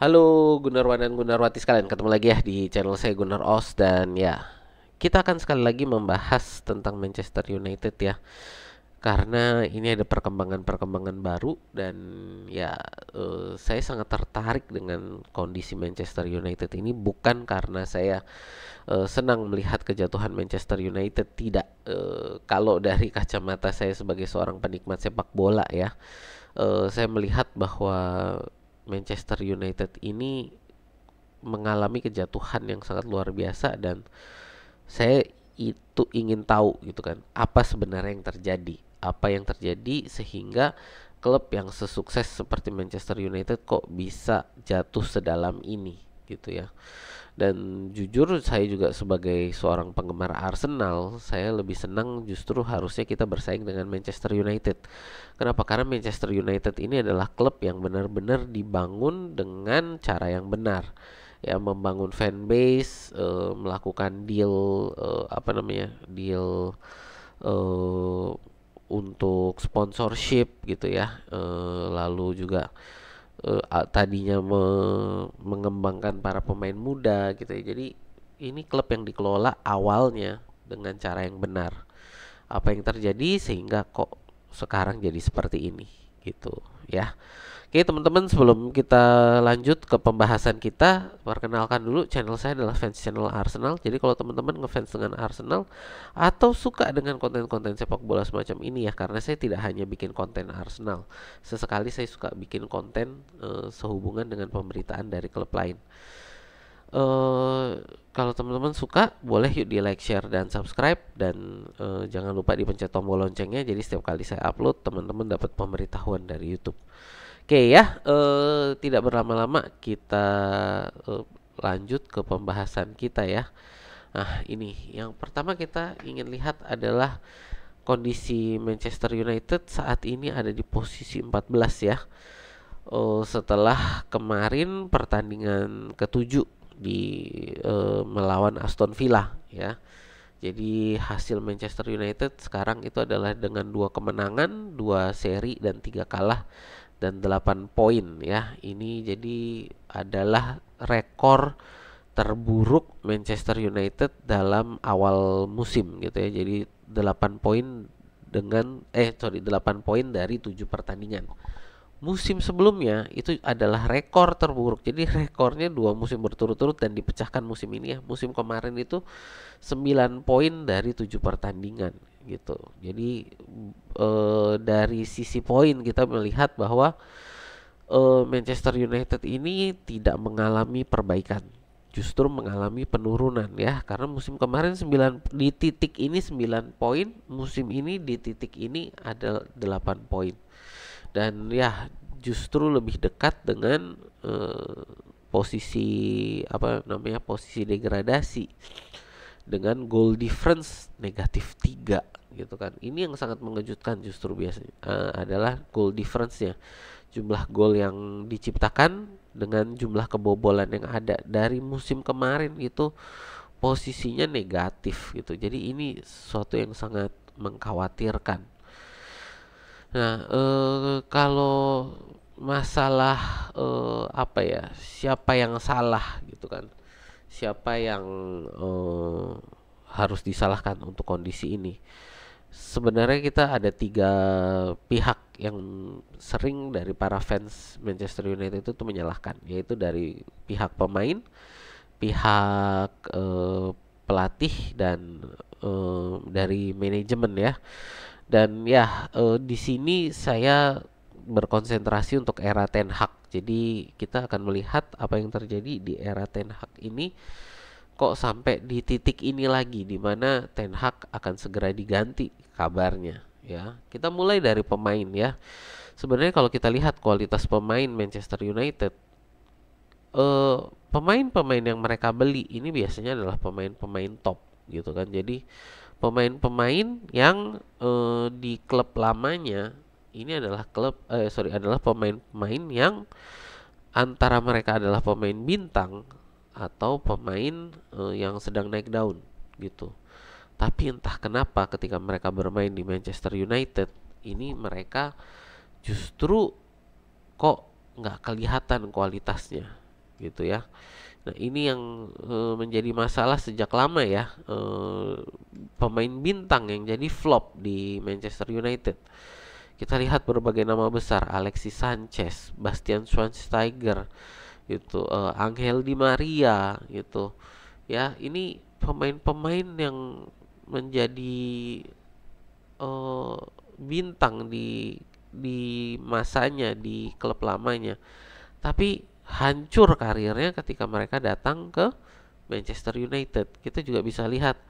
Halo Gunarwan dan Gunarwati sekalian, ketemu lagi ya di channel saya Gunar Os. Dan ya, kita akan sekali lagi membahas tentang Manchester United ya. Karena ini ada perkembangan-perkembangan baru. Dan ya, saya sangat tertarik dengan kondisi Manchester United ini. Bukan karena saya senang melihat kejatuhan Manchester United, tidak. Kalau dari kacamata saya sebagai seorang penikmat sepak bola ya, saya melihat bahwa Manchester United ini mengalami kejatuhan yang sangat luar biasa. Dan saya itu ingin tahu gitu kan, apa sebenarnya yang terjadi, apa yang terjadi sehingga klub yang sesukses seperti Manchester United kok bisa jatuh sedalam ini gitu ya. Dan jujur saya juga sebagai seorang penggemar Arsenal, saya lebih senang justru harusnya kita bersaing dengan Manchester United. Kenapa? Karena Manchester United ini adalah klub yang benar-benar dibangun dengan cara yang benar. Ya, membangun fanbase, melakukan deal, apa namanya? Deal eh, untuk sponsorship gitu ya. Lalu juga tadinya mengembangkan para pemain muda gitu ya. Jadi ini klub yang dikelola awalnya dengan cara yang benar. Apa yang terjadi sehingga kok sekarang jadi seperti ini gitu ya. Oke teman-teman, sebelum kita lanjut ke pembahasan kita, perkenalkan dulu, channel saya adalah fans channel Arsenal. Jadi kalau teman-teman ngefans dengan Arsenal atau suka dengan konten-konten sepak bola semacam ini ya, karena saya tidak hanya bikin konten Arsenal, sesekali saya suka bikin konten sehubungan dengan pemberitaan dari klub lain. Kalau teman-teman suka, boleh yuk di like, share, dan subscribe. Dan jangan lupa dipencet tombol loncengnya, jadi setiap kali saya upload teman-teman dapat pemberitahuan dari YouTube. Oke ya, tidak berlama-lama kita eh, lanjut ke pembahasan kita ya. Nah, ini yang pertama kita ingin lihat adalah kondisi Manchester United saat ini ada di posisi 14 ya. Setelah kemarin pertandingan ketujuh di melawan Aston Villa ya. Jadi hasil Manchester United sekarang itu adalah dengan 2 kemenangan, 2 seri, dan 3 kalah, dan 8 poin ya. Ini jadi adalah rekor terburuk Manchester United dalam awal musim gitu ya. Jadi 8 poin dengan 8 poin dari 7 pertandingan. Musim sebelumnya itu adalah rekor terburuk. Jadi rekornya 2 musim berturut-turut dan dipecahkan musim ini ya. Musim kemarin itu 9 poin dari 7 pertandingan gitu. Jadi dari sisi poin kita melihat bahwa Manchester United ini tidak mengalami perbaikan, justru mengalami penurunan ya. Karena musim kemarin 9 di titik ini 9 poin, musim ini di titik ini ada 8 poin. Dan ya justru lebih dekat dengan posisi apa namanya, posisi degradasi dengan goal difference -3 gitu kan. Ini yang sangat mengejutkan justru biasanya adalah goal difference-nya. Jumlah gol yang diciptakan dengan jumlah kebobolan yang ada dari musim kemarin itu posisinya negatif gitu. Jadi ini sesuatu yang sangat mengkhawatirkan. Nah, kalau masalah apa ya, siapa yang salah gitu kan? Siapa yang eh, harus disalahkan untuk kondisi ini? Sebenarnya kita ada 3 pihak yang sering dari para fans Manchester United itu menyalahkan, yaitu dari pihak pemain, pihak pelatih, dan dari manajemen ya. Dan ya, di sini saya berkonsentrasi untuk era Ten Hag. Jadi kita akan melihat apa yang terjadi di era Ten Hag ini, kok sampai di titik ini lagi, di mana Ten Hag akan segera diganti kabarnya ya. Kita mulai dari pemain ya. Sebenarnya kalau kita lihat kualitas pemain Manchester United, eh pemain-pemain yang mereka beli ini biasanya adalah pemain-pemain top gitu kan. Jadi pemain-pemain yang di klub lamanya ini adalah adalah pemain-pemain yang antara mereka adalah pemain bintang atau pemain yang sedang naik daun gitu. Tapi entah kenapa ketika mereka bermain di Manchester United ini, mereka justru kok nggak kelihatan kualitasnya gitu ya. Nah, ini yang menjadi masalah sejak lama ya. Pemain bintang yang jadi flop di Manchester United. Kita lihat berbagai nama besar, Alexis Sanchez, Bastian Schweinsteiger, gitu, Angel Di Maria, gitu. Ya, ini pemain-pemain yang menjadi eh, bintang di masanya di klub lamanya, tapi hancur karirnya ketika mereka datang ke Manchester United. Kita juga bisa lihat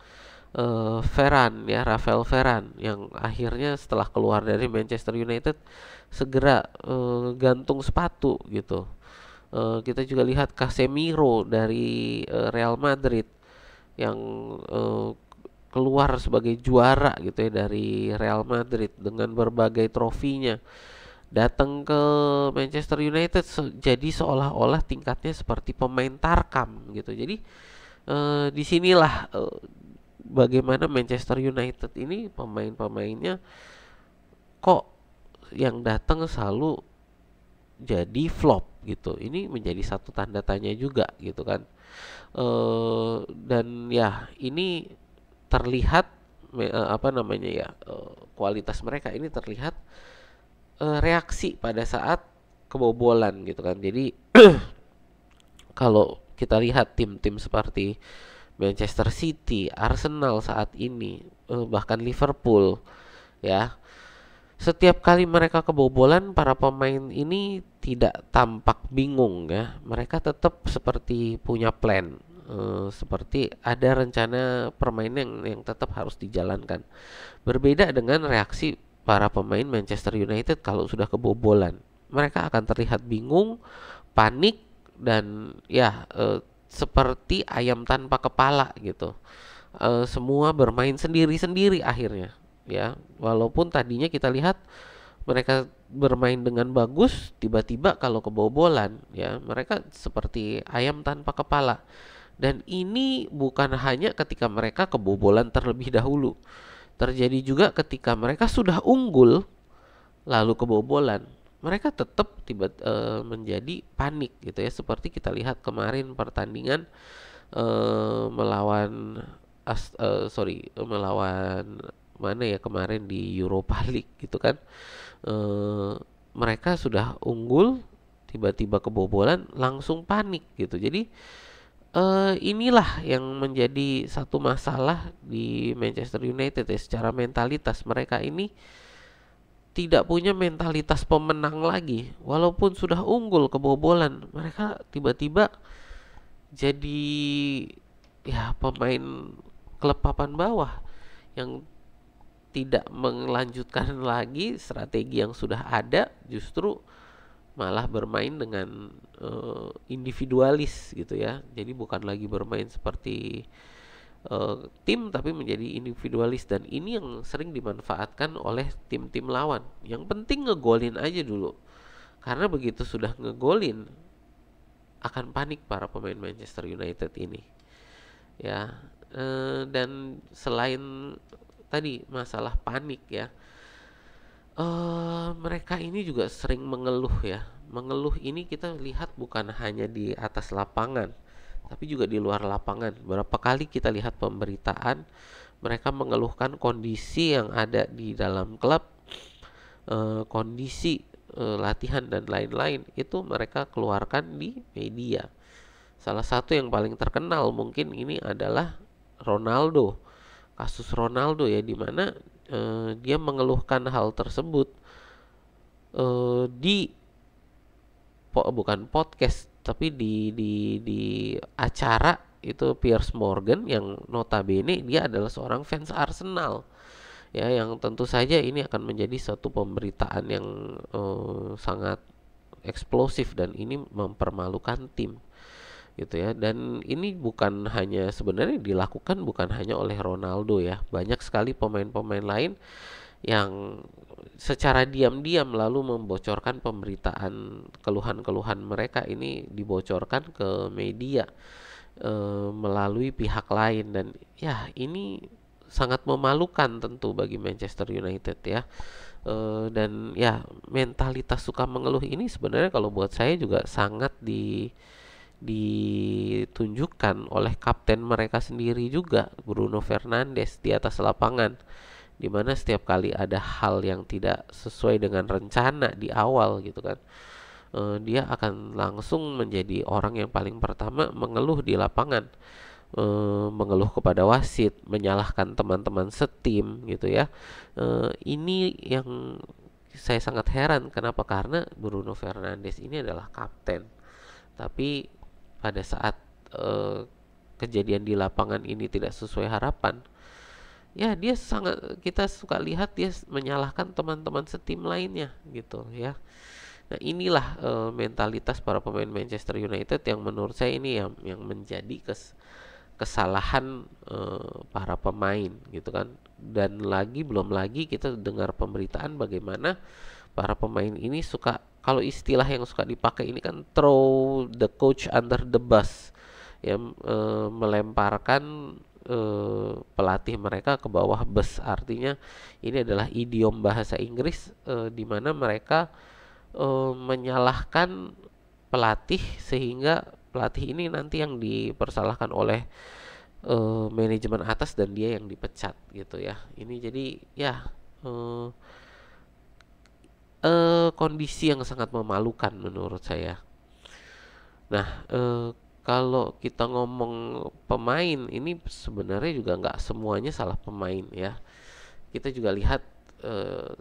Varane ya, Rafael Varane yang akhirnya setelah keluar dari Manchester United segera gantung sepatu gitu. Kita juga lihat Casemiro dari Real Madrid yang eh, keluar sebagai juara gitu ya dari Real Madrid dengan berbagai trofinya, datang ke Manchester United jadi seolah-olah tingkatnya seperti pemain Tarkam gitu. Jadi disinilah bagaimana Manchester United ini pemain-pemainnya kok yang datang selalu jadi flop gitu. Ini menjadi satu tanda tanya juga gitu kan. Dan ya ini terlihat apa namanya ya, kualitas mereka ini terlihat reaksi pada saat kebobolan gitu kan. Jadi kalau kita lihat tim-tim seperti Manchester City, Arsenal saat ini, bahkan Liverpool ya, setiap kali mereka kebobolan, para pemain ini tidak tampak bingung ya. Mereka tetap seperti punya plan, seperti ada rencana permainan yang tetap harus dijalankan. Berbeda dengan reaksi para pemain Manchester United kalau sudah kebobolan. Mereka akan terlihat bingung, panik, dan ya seperti ayam tanpa kepala gitu. Semua bermain sendiri-sendiri akhirnya ya. Walaupun tadinya kita lihat mereka bermain dengan bagus, tiba-tiba kalau kebobolan ya mereka seperti ayam tanpa kepala. Dan ini bukan hanya ketika mereka kebobolan terlebih dahulu, terjadi juga ketika mereka sudah unggul lalu kebobolan. Mereka tetap menjadi panik gitu ya, seperti kita lihat kemarin pertandingan melawan melawan mana ya kemarin di Europa League gitu kan. eh, Mereka sudah unggul, tiba-tiba kebobolan, langsung panik gitu. Jadi inilah yang menjadi satu masalah di Manchester United ya, secara mentalitas mereka ini tidak punya mentalitas pemenang lagi. Walaupun sudah unggul kebobolan, mereka tiba-tiba jadi ya pemain klub papan bawah yang tidak melanjutkan lagi strategi yang sudah ada, justru malah bermain dengan individualis gitu ya. Jadi bukan lagi bermain seperti tim, tapi menjadi individualis, dan ini yang sering dimanfaatkan oleh tim-tim lawan. Yang penting ngegolin aja dulu. Karena begitu sudah ngegolin akan panik para pemain Manchester United ini. Ya, dan selain tadi masalah panik ya, mereka ini juga sering mengeluh ya. Mengeluh ini kita lihat bukan hanya di atas lapangan, tapi juga di luar lapangan. Berapa kali kita lihat pemberitaan mereka mengeluhkan kondisi yang ada di dalam klub, kondisi latihan dan lain-lain, itu mereka keluarkan di media. Salah satu yang paling terkenal mungkin ini adalah Ronaldo. Kasus Ronaldo ya, di mana dia mengeluhkan hal tersebut di bukan podcast, tapi di acara itu Piers Morgan, yang notabene dia adalah seorang fans Arsenal ya, yang tentu saja ini akan menjadi satu pemberitaan yang sangat eksplosif, dan ini mempermalukan tim gitu ya. Dan ini bukan hanya, sebenarnya dilakukan bukan hanya oleh Ronaldo ya, banyak sekali pemain-pemain lain yang secara diam-diam lalu membocorkan pemberitaan keluhan-keluhan mereka ini, dibocorkan ke media melalui pihak lain. Dan ya ini sangat memalukan tentu bagi Manchester United ya. Dan ya mentalitas suka mengeluh ini sebenarnya kalau buat saya juga sangat ditunjukkan oleh kapten mereka sendiri juga, Bruno Fernandes, di atas lapangan, dimana setiap kali ada hal yang tidak sesuai dengan rencana di awal gitu kan, dia akan langsung menjadi orang yang paling pertama mengeluh di lapangan, mengeluh kepada wasit, menyalahkan teman-teman setim gitu ya. Ini yang saya sangat heran, kenapa? Karena Bruno Fernandes ini adalah kapten, tapi pada saat eh, kejadian di lapangan ini tidak sesuai harapan, ya dia sangat, kita suka lihat dia menyalahkan teman-teman setim lainnya gitu ya. Nah, inilah mentalitas para pemain Manchester United yang menurut saya ini yang menjadi kesalahan para pemain gitu kan. Dan belum lagi kita dengar pemberitaan bagaimana para pemain ini suka, kalau istilah yang suka dipakai ini kan, throw the coach under the bus, ya, melemparkan pelatih mereka ke bawah bus. Artinya ini adalah idiom bahasa Inggris, di mana mereka menyalahkan pelatih, sehingga pelatih ini nanti yang dipersalahkan oleh manajemen atas dan dia yang dipecat gitu ya. Ini jadi ya eh, kondisi yang sangat memalukan menurut saya. Nah, kalau kita ngomong pemain, ini sebenarnya juga nggak semuanya salah pemain ya. Kita juga lihat,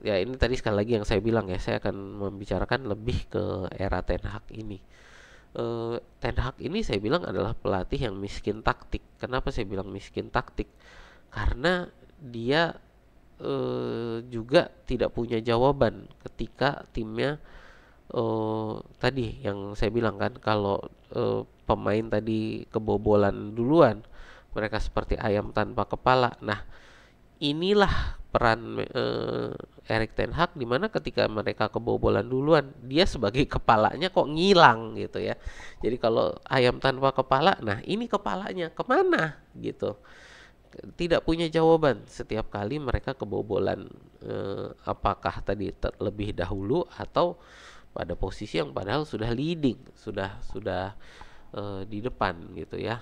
ya ini tadi sekali lagi yang saya bilang ya, saya akan membicarakan lebih ke era Ten Hag ini. Ten Hag ini saya bilang adalah pelatih yang miskin taktik. Kenapa saya bilang miskin taktik? Karena dia juga tidak punya jawaban ketika timnya, tadi yang saya bilang kan, kalau pemain tadi kebobolan duluan, mereka seperti ayam tanpa kepala. Nah, inilah peran Erik ten Hag, dimana ketika mereka kebobolan duluan, dia sebagai kepalanya kok ngilang gitu ya. Jadi kalau ayam tanpa kepala, nah ini kepalanya kemana gitu, tidak punya jawaban setiap kali mereka kebobolan, apakah tadi lebih dahulu atau pada posisi yang padahal sudah leading, sudah di depan gitu ya,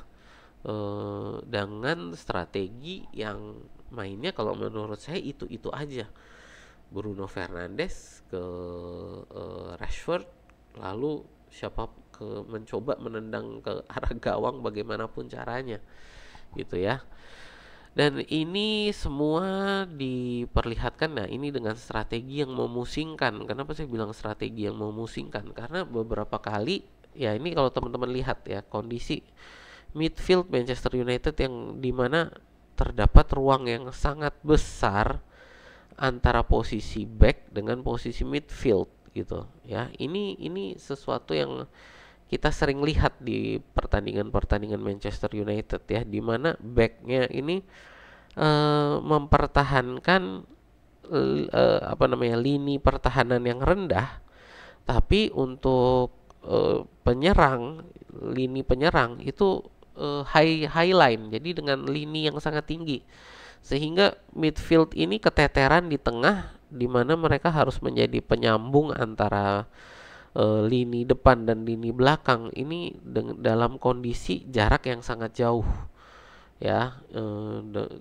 dengan strategi yang mainnya kalau menurut saya itu aja. Bruno Fernandes ke Rashford, lalu siapa mencoba menendang ke arah gawang bagaimanapun caranya gitu ya. Dan ini semua diperlihatkan, nah ini dengan strategi yang memusingkan. Kenapa saya bilang strategi yang memusingkan? Karena beberapa kali, ya ini kalau teman-teman lihat ya, kondisi midfield Manchester United yang dimana terdapat ruang yang sangat besar antara posisi back dengan posisi midfield gitu ya. Ini sesuatu yang kita sering lihat di pertandingan-pertandingan Manchester United ya, di mana backnya ini mempertahankan lini pertahanan yang rendah, tapi untuk lini penyerang itu high line, jadi dengan lini yang sangat tinggi, sehingga midfield ini keteteran di tengah, di mana mereka harus menjadi penyambung antara lini depan dan lini belakang ini dalam kondisi jarak yang sangat jauh ya,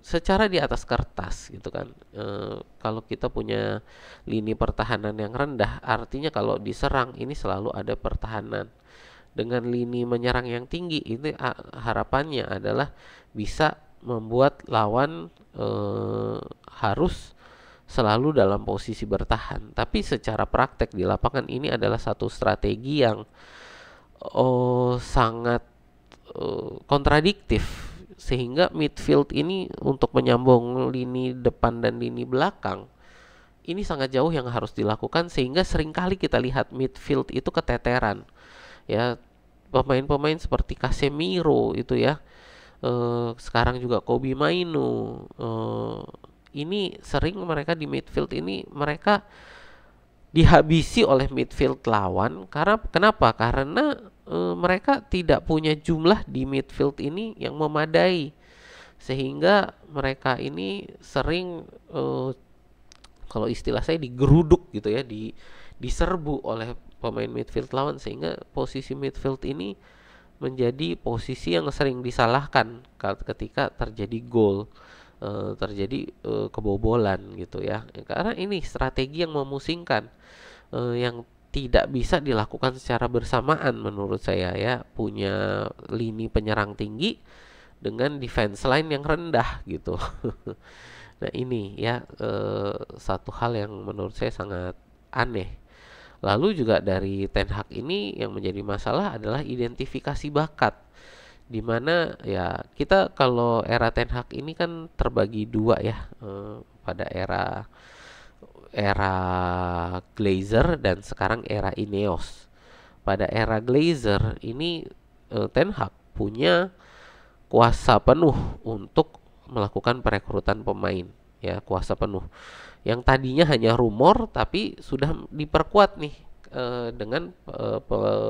secara di atas kertas gitu kan. Kalau kita punya lini pertahanan yang rendah, artinya kalau diserang ini selalu ada pertahanan. Dengan lini menyerang yang tinggi, ini harapannya adalah bisa membuat lawan harus selalu dalam posisi bertahan. Tapi secara praktek di lapangan ini adalah satu strategi yang sangat kontradiktif, sehingga midfield ini untuk menyambung lini depan dan lini belakang ini sangat jauh yang harus dilakukan, sehingga seringkali kita lihat midfield itu keteteran ya. Pemain-pemain seperti Casemiro itu ya, sekarang juga Kobe Mainu, ini sering mereka di midfield ini mereka dihabisi oleh midfield lawan. Karena kenapa? Karena mereka tidak punya jumlah di midfield ini yang memadai, sehingga mereka ini sering, kalau istilah saya, digeruduk gitu ya, diserbu oleh pemain midfield lawan, sehingga posisi midfield ini menjadi posisi yang sering disalahkan ketika terjadi gol, terjadi kebobolan gitu ya. Karena ini strategi yang memusingkan, yang tidak bisa dilakukan secara bersamaan menurut saya ya. Punya lini penyerang tinggi dengan defense line yang rendah gitu. Nah ini ya, satu hal yang menurut saya sangat aneh. Lalu juga dari Ten Hag ini yang menjadi masalah adalah identifikasi bakat, di mana ya kita kalau era Ten Hag ini kan terbagi dua ya, pada era era Glazer dan sekarang era Ineos. Pada era Glazer ini, Ten Hag punya kuasa penuh untuk melakukan perekrutan pemain, ya kuasa penuh. Yang tadinya hanya rumor tapi sudah diperkuat nih, dengan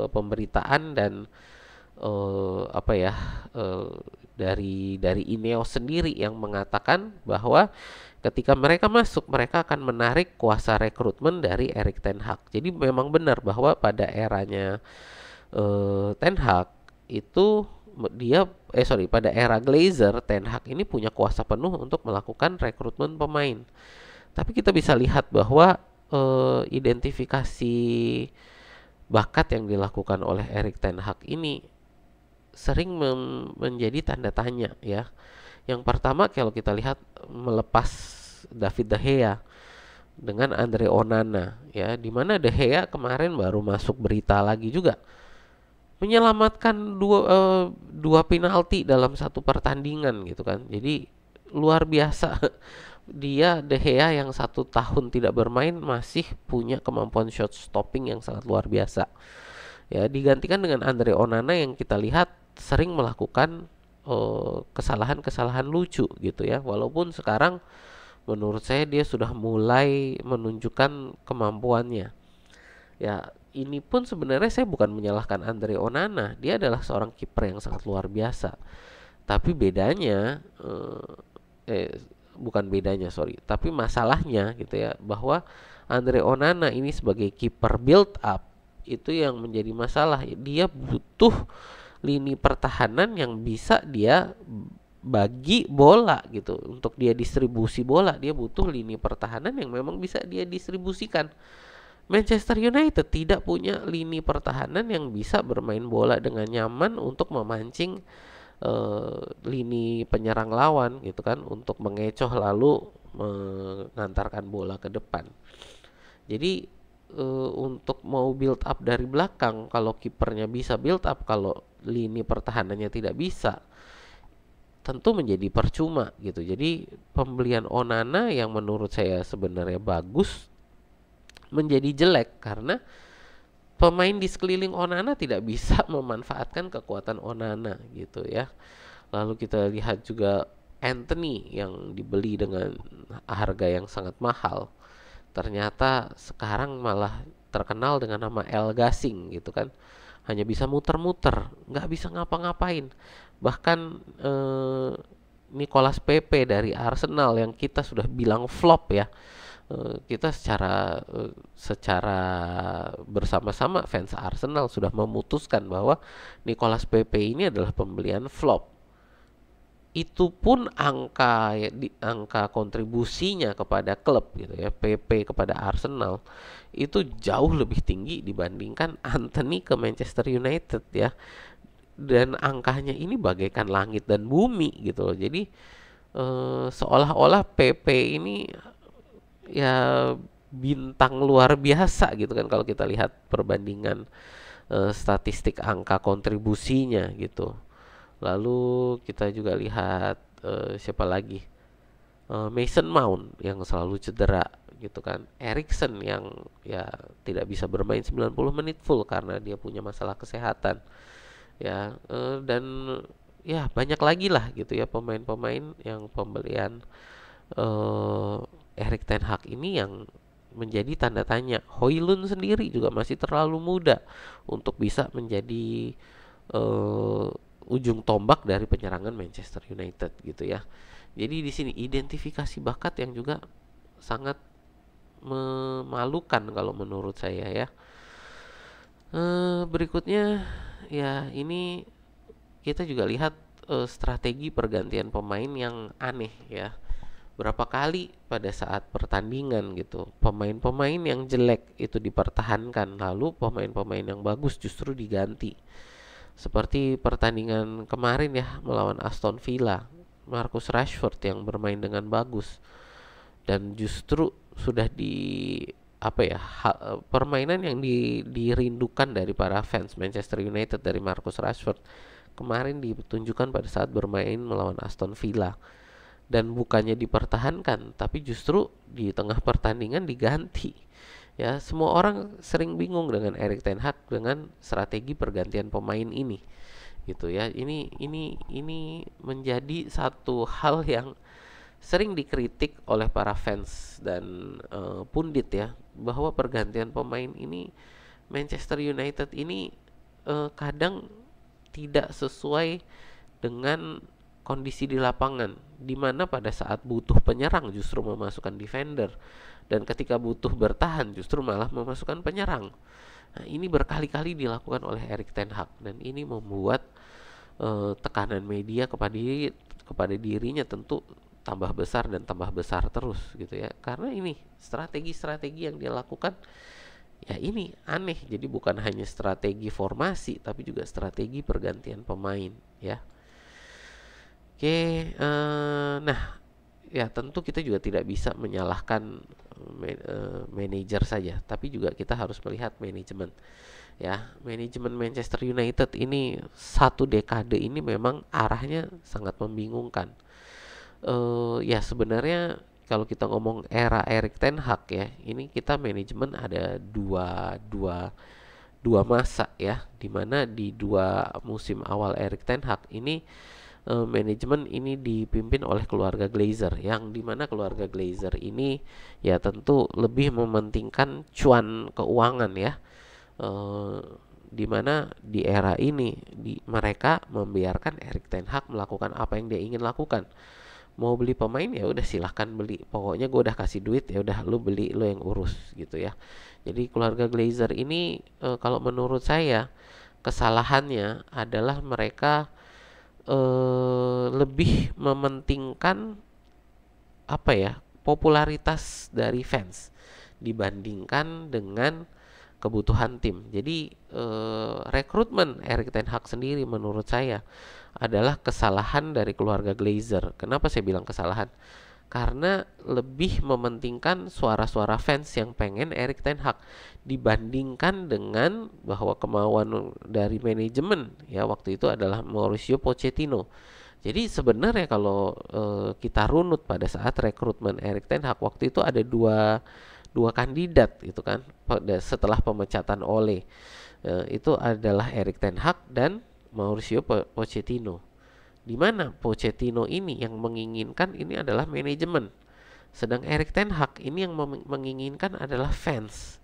pemberitaan dan apa ya, eh, dari Ineos sendiri yang mengatakan bahwa ketika mereka masuk mereka akan menarik kuasa rekrutmen dari Erik ten Hag. Jadi memang benar bahwa pada eranya Ten Hag itu dia pada era Glazer, Ten Hag ini punya kuasa penuh untuk melakukan rekrutmen pemain. Tapi kita bisa lihat bahwa identifikasi bakat yang dilakukan oleh Erik ten Hag ini sering menjadi tanda tanya ya. Yang pertama kalau kita lihat melepas David De Gea dengan Andre Onana ya, di mana De Gea kemarin baru masuk berita lagi juga menyelamatkan dua penalti dalam satu pertandingan gitu kan. Jadi luar biasa. Dia De Gea yang 1 tahun tidak bermain masih punya kemampuan shot stopping yang sangat luar biasa. Ya, digantikan dengan Andre Onana yang kita lihat sering melakukan kesalahan-kesalahan lucu gitu ya. Walaupun sekarang menurut saya dia sudah mulai menunjukkan kemampuannya. Ya, ini pun sebenarnya saya bukan menyalahkan Andre Onana. Dia adalah seorang kiper yang sangat luar biasa. Tapi bedanya, bukan bedanya, sorry. Tapi masalahnya gitu ya, bahwa Andre Onana ini sebagai kiper build up itu yang menjadi masalah. Dia butuh lini pertahanan yang bisa dia bagi bola gitu. Untuk dia distribusi bola, dia butuh lini pertahanan yang memang bisa dia distribusikan. Manchester United tidak punya lini pertahanan yang bisa bermain bola dengan nyaman untuk memancing lini penyerang lawan gitu kan, untuk mengecoh lalu mengantarkan bola ke depan. Jadi untuk mau build up dari belakang, kalau kipernya bisa build up, kalau lini pertahanannya tidak bisa, tentu menjadi percuma gitu. Jadi pembelian Onana yang menurut saya sebenarnya bagus menjadi jelek karena pemain di sekeliling Onana tidak bisa memanfaatkan kekuatan Onana gitu ya. Lalu kita lihat juga Anthony yang dibeli dengan harga yang sangat mahal. Ternyata sekarang malah terkenal dengan nama El Gasing gitu kan. Hanya bisa muter-muter, nggak bisa ngapa-ngapain. Bahkan Nicolas Pepe dari Arsenal yang kita sudah bilang flop ya, kita secara bersama-sama fans Arsenal sudah memutuskan bahwa Nicolas Pepe ini adalah pembelian flop. Itu pun angka kontribusinya kepada klub gitu ya, PP kepada Arsenal itu jauh lebih tinggi dibandingkan Anthony ke Manchester United ya. Dan angkanya ini bagaikan langit dan bumi gitu loh. Jadi seolah-olah PP ini ya bintang luar biasa gitu kan kalau kita lihat perbandingan statistik angka kontribusinya gitu. Lalu kita juga lihat siapa lagi, Mason Mount yang selalu cedera gitu kan, Erikson yang ya tidak bisa bermain 90 menit full karena dia punya masalah kesehatan ya, dan ya banyak lagi lah gitu ya pemain-pemain yang pembelian Erik ten Hag ini yang menjadi tanda tanya. Højlund sendiri juga masih terlalu muda untuk bisa menjadi ujung tombak dari penyerangan Manchester United gitu ya. Jadi di sini identifikasi bakat yang juga sangat memalukan kalau menurut saya ya. Berikutnya ya ini kita juga lihat strategi pergantian pemain yang aneh ya. Berapa kali pada saat pertandingan gitu, pemain-pemain yang jelek itu dipertahankan, lalu pemain-pemain yang bagus justru diganti. Seperti pertandingan kemarin ya melawan Aston Villa, Marcus Rashford yang bermain dengan bagus dan justru sudah di apa ya permainan yang dirindukan dari para fans Manchester United dari Marcus Rashford kemarin ditunjukkan pada saat bermain melawan Aston Villa, dan bukannya dipertahankan tapi justru di tengah pertandingan diganti. Ya, semua orang sering bingung dengan Erik ten Hag dengan strategi pergantian pemain ini. Gitu ya. Ini menjadi satu hal yang sering dikritik oleh para fans dan pundit ya, bahwa pergantian pemain ini Manchester United ini kadang tidak sesuai dengan kondisi di lapangan, di mana pada saat butuh penyerang justru memasukkan defender, dan ketika butuh bertahan justru malah memasukkan penyerang. Nah, ini berkali-kali dilakukan oleh Erik ten Hag, dan ini membuat tekanan media kepada dirinya tentu tambah besar dan tambah besar terus gitu ya. Karena ini strategi-strategi yang dia lakukan ya ini aneh. Jadi bukan hanya strategi formasi tapi juga strategi pergantian pemain ya. Oke, nah ya tentu kita juga tidak bisa menyalahkan manajer saja, tapi juga kita harus melihat manajemen. Ya, manajemen Manchester United ini satu dekade ini memang arahnya sangat membingungkan. Ya sebenarnya kalau kita ngomong era Erik ten Hag ya, ini kita manajemen ada dua masa ya, dimana di 2 musim awal Erik ten Hag ini manajemen ini dipimpin oleh keluarga Glazer, yang dimana keluarga Glazer ini ya tentu lebih mementingkan cuan keuangan ya, dimana di era ini mereka membiarkan Erik ten Hag melakukan apa yang dia ingin lakukan. Mau beli pemain ya udah silahkan beli, pokoknya gue udah kasih duit ya udah lu beli, lu yang urus gitu ya. Jadi keluarga Glazer ini kalau menurut saya kesalahannya adalah mereka lebih mementingkan apa ya, popularitas dari fans dibandingkan dengan kebutuhan tim. Jadi rekrutmen Erik ten Hag sendiri menurut saya adalah kesalahan dari keluarga Glazer. Kenapa saya bilang kesalahan? Karena lebih mementingkan suara-suara fans yang pengen Erik ten Hag dibandingkan dengan bahwa kemauan dari manajemen ya waktu itu adalah Mauricio Pochettino. Jadi sebenarnya kalau kita runut pada saat rekrutmen Erik ten Hag waktu itu ada dua kandidat gitu kan setelah pemecatan Ole, itu adalah Erik ten Hag dan Mauricio Pochettino, di mana Pochettino ini yang menginginkan ini adalah manajemen, sedang Erik ten Hag ini yang menginginkan adalah fans.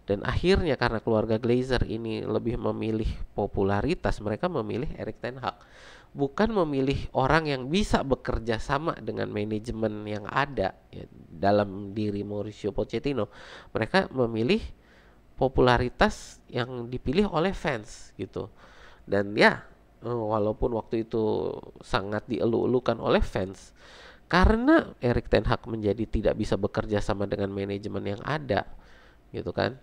Dan akhirnya karena keluarga Glazer ini lebih memilih popularitas, mereka memilih Erik ten Hag, bukan memilih orang yang bisa bekerja sama dengan manajemen yang ada ya, dalam diri Mauricio Pochettino. Mereka memilih popularitas yang dipilih oleh fans gitu. Dan ya walaupun waktu itu sangat dielu-elukan oleh fans, karena Erik ten Hag menjadi tidak bisa bekerja sama dengan manajemen yang ada gitu kan,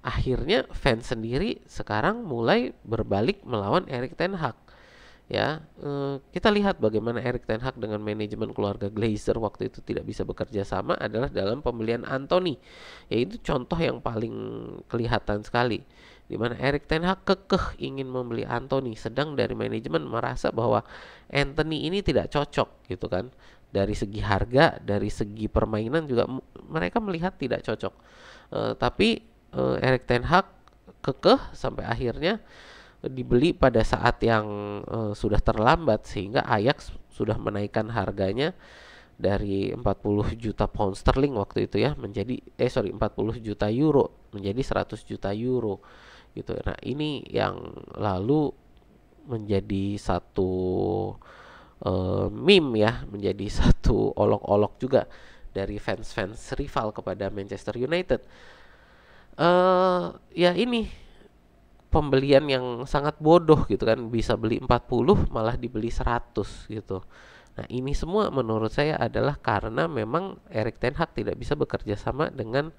akhirnya fans sendiri sekarang mulai berbalik melawan Erik ten Hag ya. Kita lihat bagaimana Erik ten Hag dengan manajemen keluarga Glazer waktu itu tidak bisa bekerja sama adalah dalam pembelian Anthony, yaitu contoh yang paling kelihatan sekali, di mana Erik ten Hag kekeh ingin membeli Anthony, sedang dari manajemen merasa bahwa Anthony ini tidak cocok gitu kan, dari segi harga, dari segi permainan juga mereka melihat tidak cocok. Tapi Erik ten Hag kekeh sampai akhirnya dibeli pada saat yang sudah terlambat, sehingga Ajax sudah menaikkan harganya dari 40 juta pound sterling waktu itu ya menjadi 40 juta euro menjadi 100 juta euro gitu. Nah, ini yang lalu menjadi satu meme ya, menjadi satu olok-olok juga dari fans-fans rival kepada Manchester United. Ya ini pembelian yang sangat bodoh gitu kan, bisa beli 40 malah dibeli 100 gitu. Nah, ini semua menurut saya adalah karena memang Erik ten Hag tidak bisa bekerja sama dengan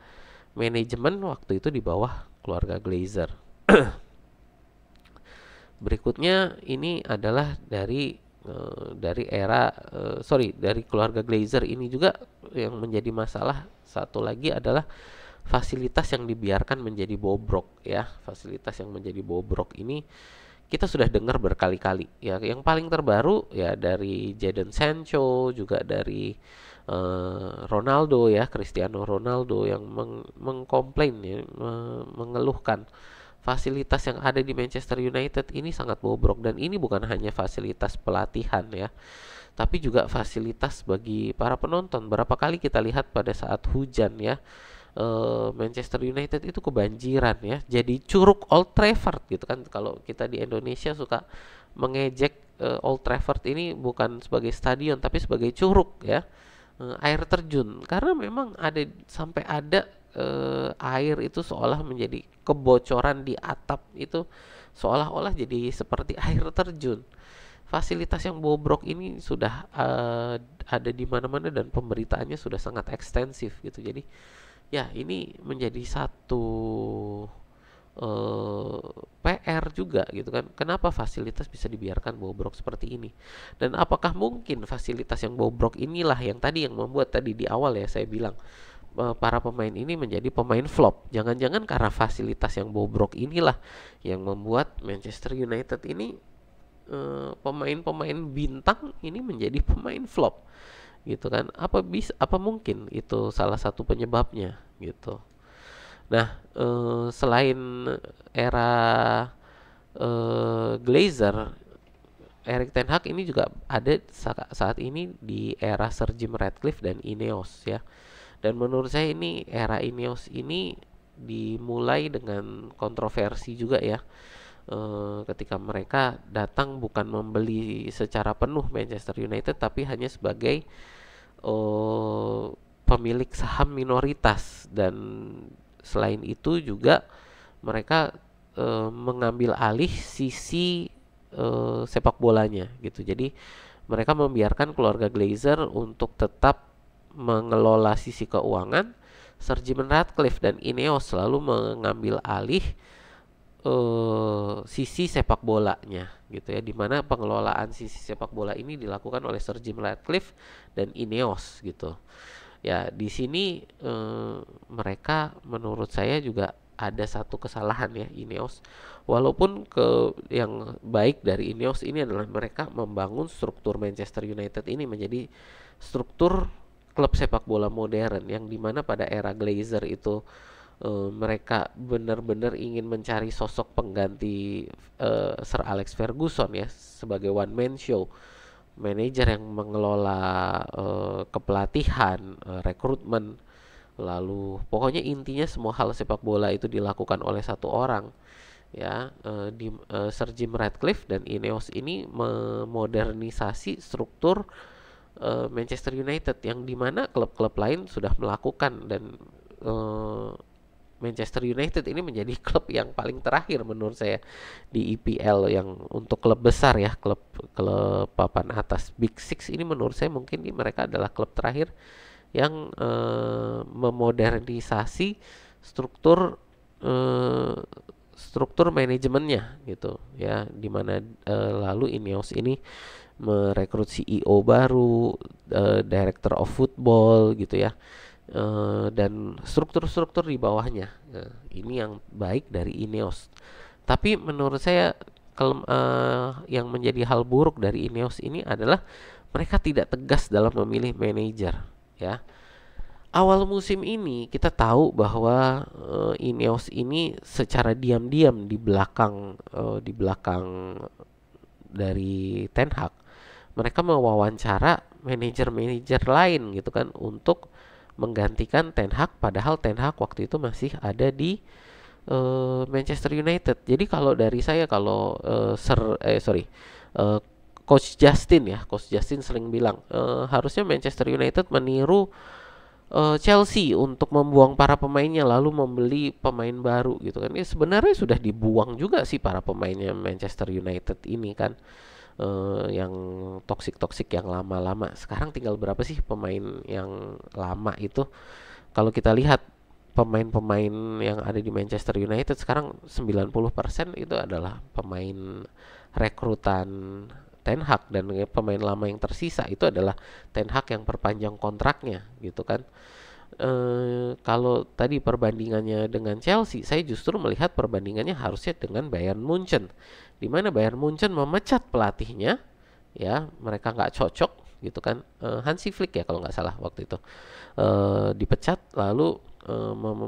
manajemen waktu itu di bawah keluarga Glazer. Berikutnya ini adalah dari era dari keluarga Glazer ini juga yang menjadi masalah satu lagi adalah fasilitas yang dibiarkan menjadi bobrok ya. Fasilitas yang menjadi bobrok ini kita sudah dengar berkali-kali ya. Yang paling terbaru ya dari Jadon Sancho, juga dari Ronaldo ya, Cristiano Ronaldo yang mengkomplain ya, mengeluhkan fasilitas yang ada di Manchester United ini sangat bobrok. Dan ini bukan hanya fasilitas pelatihan ya, tapi juga fasilitas bagi para penonton. Berapa kali kita lihat pada saat hujan ya, Manchester United itu kebanjiran ya, jadi Curug Old Trafford gitu kan. Kalau kita di Indonesia suka mengejek Old Trafford ini bukan sebagai stadion tapi sebagai curug ya, air terjun, karena memang sampai ada air itu seolah menjadi kebocoran di atap itu, seolah-olah jadi seperti air terjun. Fasilitas yang bobrok ini sudah ada di mana-mana dan pemberitaannya sudah sangat ekstensif gitu. Jadi ya, ini menjadi satu PR juga gitu kan. Kenapa fasilitas bisa dibiarkan bobrok seperti ini? Dan apakah mungkin fasilitas yang bobrok inilah yang membuat tadi di awal ya saya bilang para pemain ini menjadi pemain flop? Jangan-jangan karena fasilitas yang bobrok inilah yang membuat Manchester United ini pemain-pemain bintang ini menjadi pemain flop gitu kan. Apa mungkin itu salah satu penyebabnya gitu. Nah, selain era Glazer, Erik ten Hag ini juga ada saat ini di era Sir Jim Ratcliffe dan Ineos ya. Dan menurut saya ini era Ineos ini dimulai dengan kontroversi juga ya. Ketika mereka datang bukan membeli secara penuh Manchester United, tapi hanya sebagai pemilik saham minoritas. Dan selain itu juga mereka mengambil alih sisi sepak bolanya gitu. Jadi mereka membiarkan keluarga Glazer untuk tetap mengelola sisi keuangan. Sir Jim Ratcliffe dan Ineos selalu mengambil alih sisi sepak bolanya gitu ya, dimana pengelolaan sisi sepak bola ini dilakukan oleh Sir Jim Ratcliffe dan Ineos gitu ya. Di sini mereka menurut saya juga ada satu kesalahan ya, Ineos. Walaupun yang baik dari Ineos ini adalah mereka membangun struktur Manchester United ini menjadi struktur klub sepak bola modern, yang dimana pada era Glazer itu mereka benar-benar ingin mencari sosok pengganti Sir Alex Ferguson ya, sebagai one man show, manajer yang mengelola kepelatihan, rekrutmen, lalu pokoknya intinya semua hal sepak bola itu dilakukan oleh satu orang ya. Sir Jim Ratcliffe dan Ineos ini memodernisasi struktur Manchester United, yang dimana klub-klub lain sudah melakukan. Dan Manchester United ini menjadi klub yang paling terakhir menurut saya di EPL, yang untuk klub besar ya, klub papan atas Big Six ini menurut saya mungkin mereka adalah klub terakhir yang memodernisasi struktur manajemennya gitu ya, dimana lalu Ineos ini merekrut CEO baru, Director of Football gitu ya, dan struktur-struktur di bawahnya. Ini yang baik dari Ineos. Tapi menurut saya yang menjadi hal buruk dari Ineos ini adalah mereka tidak tegas dalam memilih manajer ya. Awal musim ini kita tahu bahwa Ineos ini secara diam-diam di belakang dari Ten Hag, mereka mewawancara manajer-manajer lain gitu kan, untuk menggantikan Ten Hag, padahal Ten Hag waktu itu masih ada di Manchester United. Jadi kalau dari saya, kalau Coach Justin sering bilang harusnya Manchester United meniru Chelsea untuk membuang para pemainnya lalu membeli pemain baru gitu kan. Ya sebenarnya sudah dibuang juga sih para pemainnya Manchester United ini kan. Yang toksik-toksik yang lama-lama. Sekarang tinggal berapa sih pemain yang lama itu? Kalau kita lihat pemain-pemain yang ada di Manchester United sekarang 90% itu adalah pemain rekrutan Ten Hag, dan pemain lama yang tersisa itu adalah Ten Hag yang perpanjang kontraknya gitu kan. Kalau tadi perbandingannya dengan Chelsea, saya justru melihat perbandingannya harusnya dengan Bayern Munchen, di mana Bayern Munchen memecat pelatihnya, ya mereka nggak cocok gitu kan. Hansi Flick ya kalau nggak salah waktu itu dipecat, lalu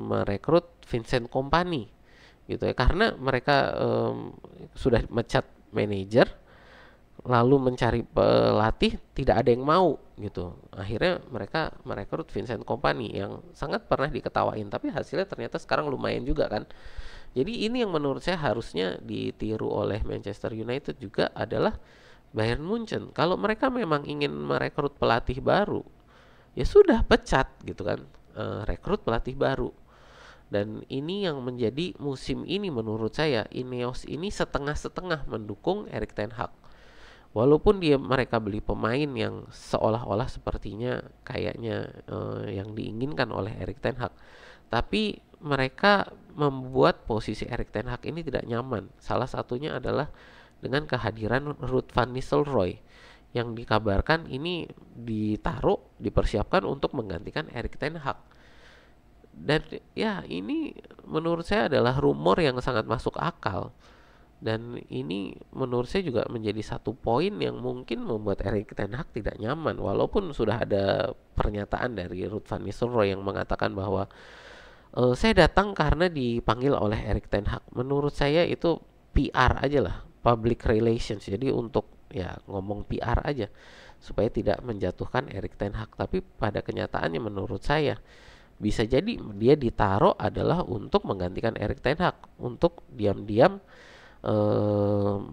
merekrut Vincent Kompany gitu ya, karena mereka sudah mecat manajer lalu mencari pelatih tidak ada yang mau gitu. Akhirnya mereka merekrut Vincent Kompany yang sangat pernah diketawain, tapi hasilnya ternyata sekarang lumayan juga kan. Jadi ini yang menurut saya harusnya ditiru oleh Manchester United juga adalah Bayern Munchen. Kalau mereka memang ingin merekrut pelatih baru, ya sudah pecat gitu kan, rekrut pelatih baru. Dan ini yang menjadi musim ini menurut saya, Ineos ini setengah-setengah mendukung Erik ten Hag. Walaupun mereka beli pemain yang seolah-olah sepertinya kayaknya yang diinginkan oleh Erik ten Hag, tapi mereka membuat posisi Erik ten Hag ini tidak nyaman. Salah satunya adalah dengan kehadiran Ruud van Nistelrooy yang dikabarkan ini dipersiapkan untuk menggantikan Erik ten Hag. Dan ya ini menurut saya adalah rumor yang sangat masuk akal. Dan ini menurut saya juga menjadi satu poin yang mungkin membuat Erik ten Hag tidak nyaman. Walaupun sudah ada pernyataan dari Ruud van Nistelrooy yang mengatakan bahwa saya datang karena dipanggil oleh Erik ten Hag. Menurut saya itu PR aja lah, public relations. Jadi untuk ya ngomong PR aja supaya tidak menjatuhkan Erik ten Hag. Tapi pada kenyataannya menurut saya bisa jadi dia ditaruh adalah untuk menggantikan Erik ten Hag, untuk diam-diam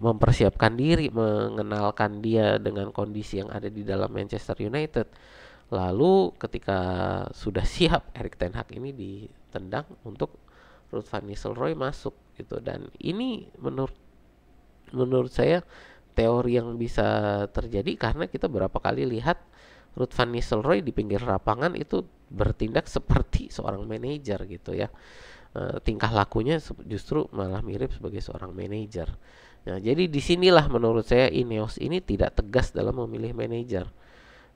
mempersiapkan diri, mengenalkan dia dengan kondisi yang ada di dalam Manchester United. Lalu ketika sudah siap, Erik ten Hag ini ditendang untuk Ruud van Nistelrooy masuk gitu. Dan ini menurut saya teori yang bisa terjadi karena kita berapa kali lihat Ruud van Nistelrooy di pinggir lapangan itu bertindak seperti seorang manajer gitu ya. Tingkah lakunya justru malah mirip sebagai seorang manajer. Nah, jadi disinilah menurut saya Ineos ini tidak tegas dalam memilih manajer.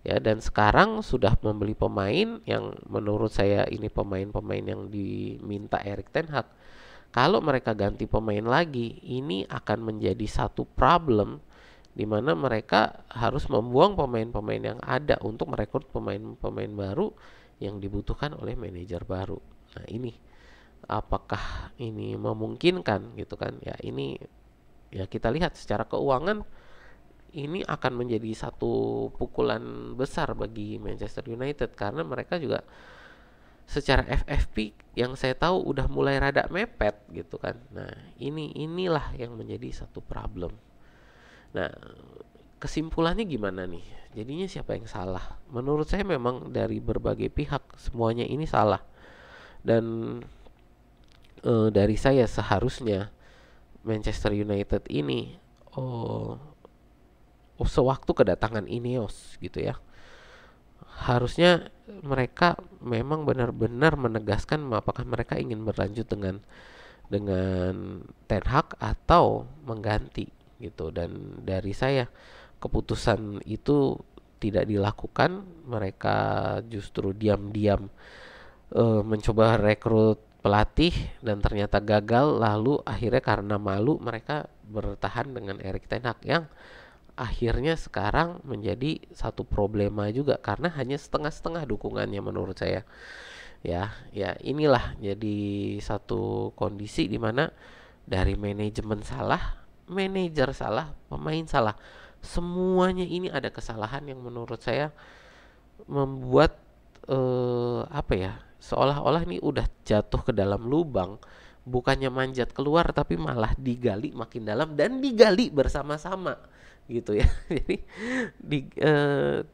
Ya, dan sekarang sudah membeli pemain yang menurut saya ini pemain-pemain yang diminta Erik ten Hag. Kalau mereka ganti pemain lagi, ini akan menjadi satu problem di mana mereka harus membuang pemain-pemain yang ada untuk merekrut pemain-pemain baru yang dibutuhkan oleh manajer baru. Nah, ini apakah ini memungkinkan gitu kan? Ya ini ya kita lihat secara keuangan ini akan menjadi satu pukulan besar bagi Manchester United karena mereka juga secara FFP yang saya tahu udah mulai rada mepet gitu kan. Nah, inilah yang menjadi satu problem. Nah, kesimpulannya gimana nih? Jadinya siapa yang salah? Menurut saya memang dari berbagai pihak semuanya ini salah. Dan dari saya seharusnya Manchester United ini sewaktu kedatangan Ineos gitu ya, harusnya mereka memang benar-benar menegaskan apakah mereka ingin berlanjut dengan Ten Hag atau mengganti gitu. Dan dari saya keputusan itu tidak dilakukan, mereka justru diam-diam mencoba rekrut pelatih dan ternyata gagal, lalu akhirnya karena malu mereka bertahan dengan Erik ten Hag yang akhirnya sekarang menjadi satu problema juga karena hanya setengah-setengah dukungannya menurut saya. Ya inilah jadi satu kondisi di mana dari manajemen salah, manajer salah, pemain salah. Semuanya ini ada kesalahan yang menurut saya membuat apa ya? Seolah-olah ini udah jatuh ke dalam lubang, bukannya manjat keluar tapi malah digali makin dalam dan digali bersama-sama gitu ya. Jadi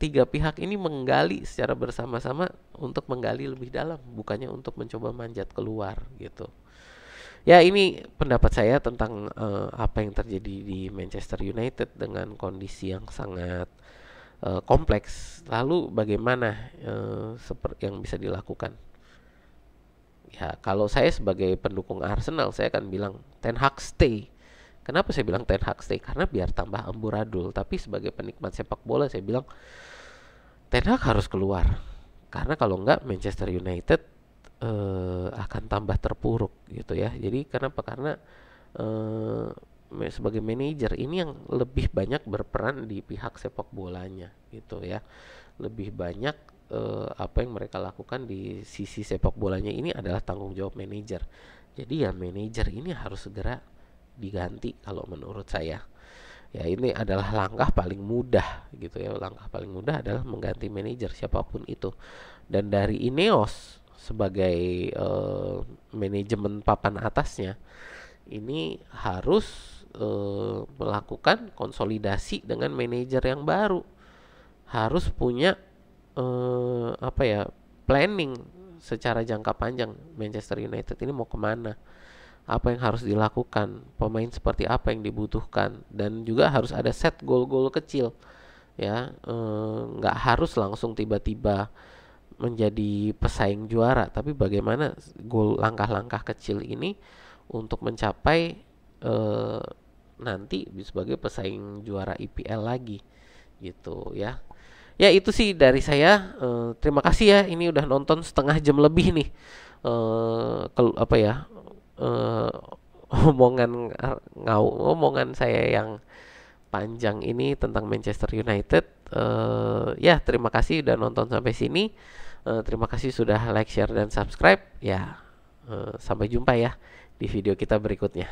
tiga pihak ini menggali secara bersama-sama untuk menggali lebih dalam, bukannya untuk mencoba manjat keluar gitu. Ya, ini pendapat saya tentang apa yang terjadi di Manchester United dengan kondisi yang sangat kompleks. Lalu bagaimana seperti yang bisa dilakukan? Ya, kalau saya sebagai pendukung Arsenal, saya akan bilang Ten Hag stay. Kenapa saya bilang Ten Hag stay? Karena biar tambah amburadul. Tapi sebagai penikmat sepak bola, saya bilang Ten Hag harus keluar. Karena kalau enggak, Manchester United akan tambah terpuruk gitu ya. Jadi kenapa? Karena eh, sebagai manajer ini yang lebih banyak berperan di pihak sepak bolanya gitu ya. Lebih banyak apa yang mereka lakukan di sisi sepak bolanya ini adalah tanggung jawab manajer. Jadi ya manajer ini harus segera diganti kalau menurut saya. Ya, ini adalah langkah paling mudah gitu ya. Langkah paling mudah adalah mengganti manajer siapapun itu. Dan dari Ineos sebagai manajemen papan atasnya ini harus melakukan konsolidasi dengan manajer yang baru. Harus punya apa ya, planning secara jangka panjang. Manchester United ini mau kemana, apa yang harus dilakukan, pemain seperti apa yang dibutuhkan, dan juga harus ada set gol-gol kecil ya. Nggak harus langsung tiba-tiba menjadi pesaing juara, tapi bagaimana gol langkah-langkah kecil ini untuk mencapai eh, nanti sebagai pesaing juara IPL lagi gitu ya. Ya, itu sih dari saya. Terima kasih ya, ini udah nonton setengah jam lebih nih. Apa ya, eh, omongan omongan saya yang panjang ini tentang Manchester United. Ya, terima kasih udah nonton sampai sini. Terima kasih sudah like, share, dan subscribe. Ya, sampai jumpa ya di video kita berikutnya.